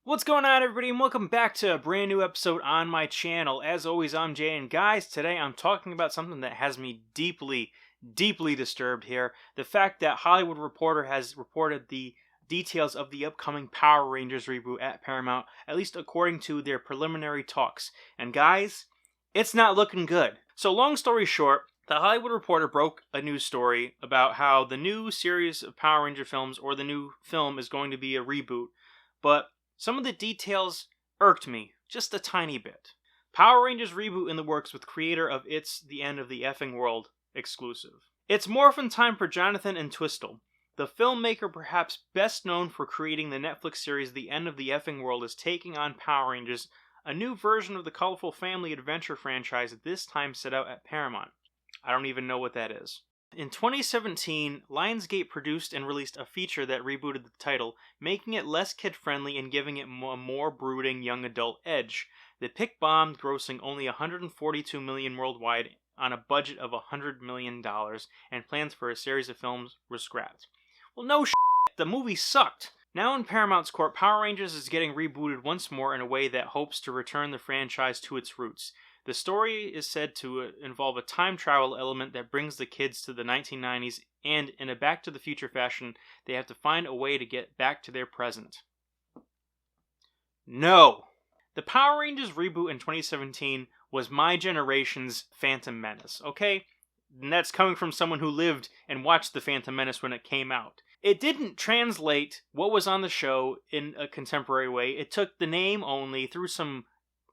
What's going on, everybody, and welcome back to a brand new episode on my channel. As always, I'm Jay, and guys, today I'm talking about something that has me deeply disturbed here. The fact that Hollywood Reporter has reported the details of the upcoming Power Rangers reboot at Paramount, at least according to their preliminary talks. And guys, it's not looking good. So long story short, the Hollywood Reporter broke a news story about how the new series of Power Ranger films, or the new film, is going to be a reboot. But some of the details irked me, just a tiny bit. Power Rangers Reboot in the works with creator of It's the End of the Effing World exclusive. It's Morphin' Time for Jonathan and Twistle. The filmmaker, perhaps best known for creating the Netflix series The End of the Effing World, is taking on Power Rangers, a new version of the colorful family adventure franchise, this time set out at Paramount. I don't even know what that is. In 2017, Lionsgate produced and released a feature that rebooted the title, making it less kid-friendly and giving it a more brooding young adult edge. The pick bombed, grossing only $142 million worldwide on a budget of $100 million, and plans for a series of films were scrapped. Well, no shit, the movie sucked. Now in Paramount's court, Power Rangers is getting rebooted once more in a way that hopes to return the franchise to its roots. The story is said to involve a time travel element that brings the kids to the 1990s, and in a Back to the Future fashion, they have to find a way to get back to their present. No! The Power Rangers reboot in 2017 was my generation's Phantom Menace, okay? And that's coming from someone who lived and watched the Phantom Menace when it came out. It didn't translate what was on the show in a contemporary way. It took the name only, threw some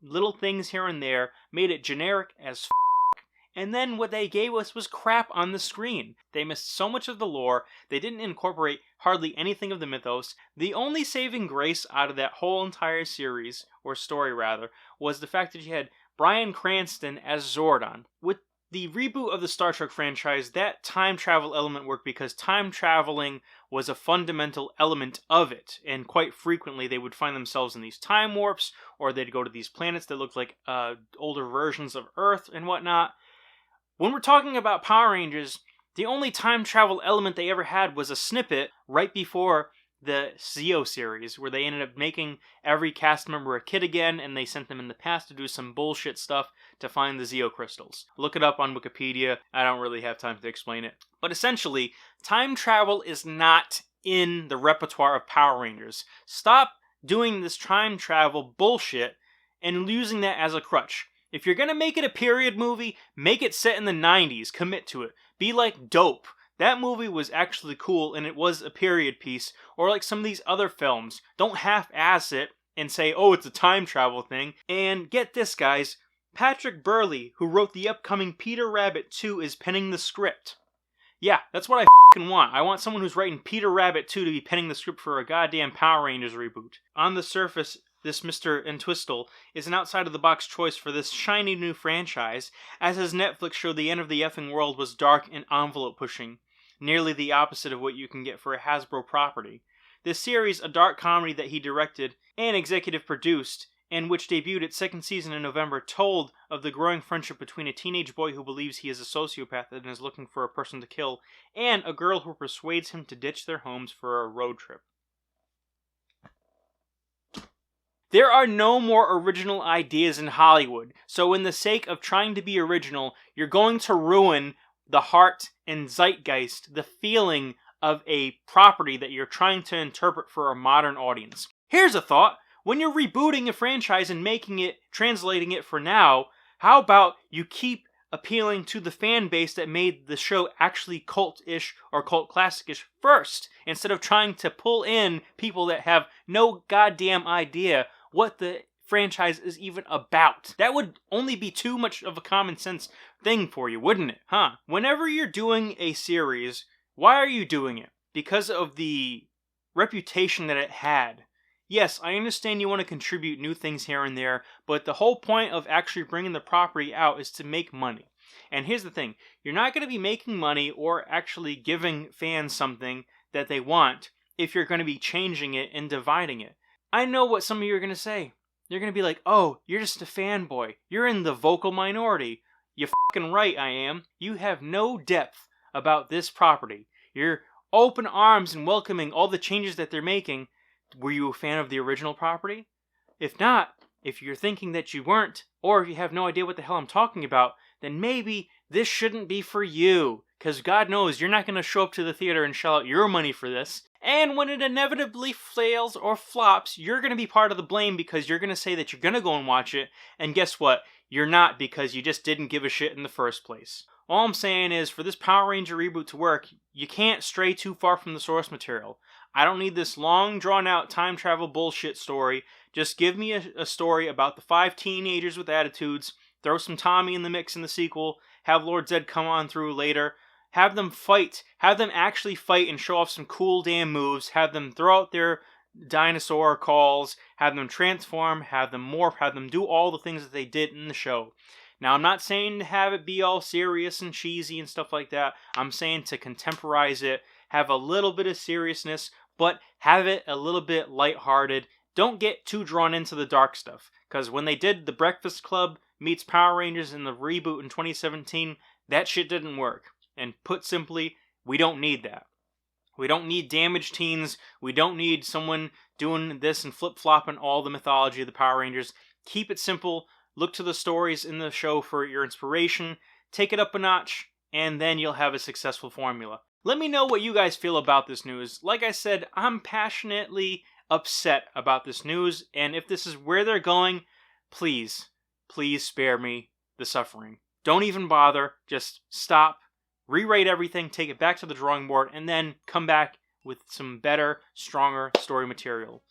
little things here and there, made it generic as f***, and then what they gave us was crap on the screen. They missed so much of the lore, they didn't incorporate hardly anything of the mythos. The only saving grace out of that whole entire series, or story rather, was the fact that you had Bryan Cranston as Zordon. With the reboot of the Star Trek franchise, that time travel element worked because time traveling was a fundamental element of it, and quite frequently they would find themselves in these time warps, or they'd go to these planets that looked like older versions of Earth and whatnot. When we're talking about Power Rangers, the only time travel element they ever had was a snippet right before the Zeo series, where they ended up making every cast member a kid again, and they sent them in the past to do some bullshit stuff to find the Zeo crystals. Look it up on Wikipedia. I don't really have time to explain it. But essentially, time travel is not in the repertoire of Power Rangers. Stop doing this time travel bullshit and using that as a crutch. If you're gonna make it a period movie, make it set in the 90s. Commit to it. Be like Dope. That movie was actually cool, and it was a period piece. Or like some of these other films. Don't half-ass it and say, oh, it's a time travel thing. And get this, guys. Patrick Burley, who wrote the upcoming Peter Rabbit 2, is penning the script. Yeah, that's what I f***ing want. I want someone who's writing Peter Rabbit 2 to be penning the script for a goddamn Power Rangers reboot. On the surface, this Mr. Entwistle is an outside-of-the-box choice for this shiny new franchise, as his Netflix show The End of the Effing World was dark and envelope-pushing. Nearly the opposite of what you can get for a Hasbro property. This series, a dark comedy that he directed and executive produced, and which debuted its second season in November, told of the growing friendship between a teenage boy who believes he is a sociopath and is looking for a person to kill, and a girl who persuades him to ditch their homes for a road trip. There are no more original ideas in Hollywood, so in the sake of trying to be original, you're going to ruin the heart and zeitgeist, the feeling of a property that you're trying to interpret for a modern audience. Here's a thought. When you're rebooting a franchise and translating it for now, how about you keep appealing to the fan base that made the show actually cult-ish or cult classic-ish first, instead of trying to pull in people that have no goddamn idea what the franchise is even about. That would only be too much of a common sense thing for you, wouldn't it? Huh? Whenever you're doing a series, why are you doing it? Because of the reputation that it had. Yes, I understand you want to contribute new things here and there, but the whole point of actually bringing the property out is to make money. And here's the thing, you're not going to be making money or actually giving fans something that they want if you're going to be changing it and dividing it. I know what some of you are going to say. You're going to be like, oh, you're just a fanboy. You're in the vocal minority. You're fucking right, I am. You have no depth about this property. You're open arms and welcoming all the changes that they're making, Were you a fan of the original property? If not, if you're thinking that you weren't, or if you have no idea what the hell I'm talking about, then maybe this shouldn't be for you. Because God knows you're not going to show up to the theater and shell out your money for this. And when it inevitably fails or flops, you're going to be part of the blame because you're going to say that you're going to go and watch it. And guess what? You're not, because you just didn't give a shit in the first place. All I'm saying is, for this Power Ranger reboot to work, you can't stray too far from the source material. I don't need this long, drawn-out time travel bullshit story. Just give me a story about the 5 teenagers with attitudes, throw some Tommy in the mix in the sequel, have Lord Zed come on through later, have them fight, have them actually fight and show off some cool damn moves, have them throw out their dinosaur calls, have them transform, have them morph, have them do all the things that they did in the show. Now, I'm not saying to have it be all serious and cheesy and stuff like that. I'm saying to contemporize it, have a little bit of seriousness, but have it a little bit lighthearted. Don't get too drawn into the dark stuff, because when they did The Breakfast Club meets Power Rangers in the reboot in 2017, that shit didn't work. And put simply, we don't need that. We don't need damaged teens. We don't need someone doing this and flip-flopping all the mythology of the Power Rangers. Keep it simple. Look to the stories in the show for your inspiration. Take it up a notch, and then you'll have a successful formula. Let me know what you guys feel about this news. Like I said, I'm passionately upset about this news, and if this is where they're going, please spare me the suffering. Don't even bother. Just stop, rewrite everything, take it back to the drawing board, and then come back with some better, stronger story material.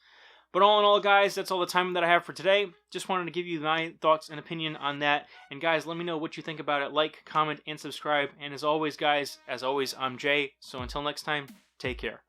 But all in all, guys, that's all the time that I have for today. Just wanted to give you my thoughts and opinion on that. And guys, let me know what you think about it. Like, comment, and subscribe. And as always, guys, I'm Jay. So until next time, take care.